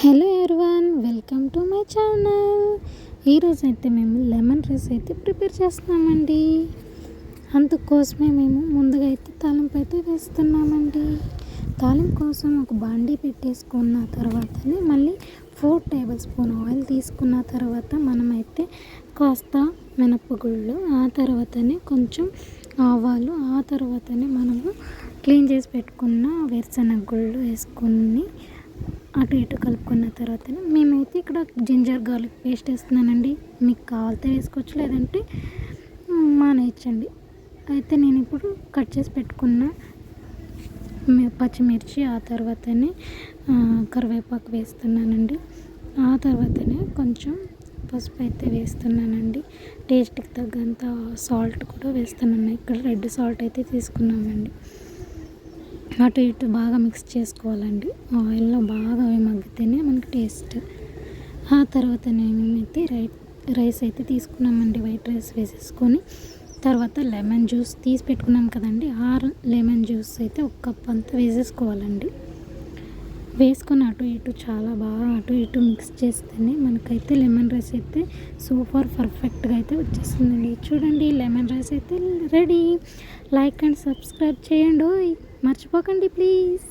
Hello everyone, welcome to my channel. ఈరోజు అయితే మేము లెమన్ రైస్ అయితే ప్రిపేర్ చేస్తున్నామండి. అందుకోసమే మేము ముందుగా అయితే తాలింపు అయితే వేస్తున్నామండి. తాలింపు కోసం ఒక బాండీ పెట్టేసుకున్న తర్వాతనే మళ్ళీ 4 టేబుల్ స్పూన్ ఆయిల్ తీసుకున్న తర్వాత మనమైతే కాస్త మినపగుళ్ళు, ఆ తర్వాతనే కొంచెం ఆవాలు, ఆ తర్వాతనే మనము క్లీన్ చేసి పెట్టుకున్న వేరుశనగ గుళ్ళు వేసుకొని అటు ఇటు కలుపుకున్న తర్వాత మేమైతే ఇక్కడ జింజర్ గార్లిక్ పేస్ట్ వేస్తున్నానండి. మీకు కావాలితే వేసుకోవచ్చు, లేదంటే మానేయచ్చండి. అయితే నేను ఇప్పుడు కట్ చేసి పెట్టుకున్న పచ్చిమిర్చి, ఆ తర్వాతనే కరివేపాకు వేస్తున్నానండి. ఆ తర్వాతనే కొంచెం పసుపు అయితే వేస్తున్నానండి. టేస్ట్కి తగ్గంత సాల్ట్ కూడా వేస్తున్నాను. ఇక్కడ రెడ్ సాల్ట్ అయితే తీసుకున్నామండి. అటు ఇటు బాగా మిక్స్ చేసుకోవాలండి. ఆయిల్లో బాగా అవి మగ్గితేనే మనకి టేస్ట్. ఆ తర్వాత మేమైతే రైస్ అయితే తీసుకున్నామండి. వైట్ రైస్ వేసేసుకొని తర్వాత లెమన్ జ్యూస్ తీసి పెట్టుకున్నాం కదండి, ఆ లెమన్ జ్యూస్ అయితే 1 కప్ అంతా వేసేసుకోవాలండి. వేసుకొని అటు ఇటు చాలా బాగా అటు ఇటు మిక్స్ చేస్తేనే మనకైతే లెమన్ రైస్ అయితే సూపర్ పర్ఫెక్ట్గా అయితే వచ్చేస్తుందండి. చూడండి, లెమన్ రైస్ అయితే రెడీ. లైక్ అండ్ సబ్స్క్రైబ్ చేయండి, మర్చిపోకండి ప్లీజ్.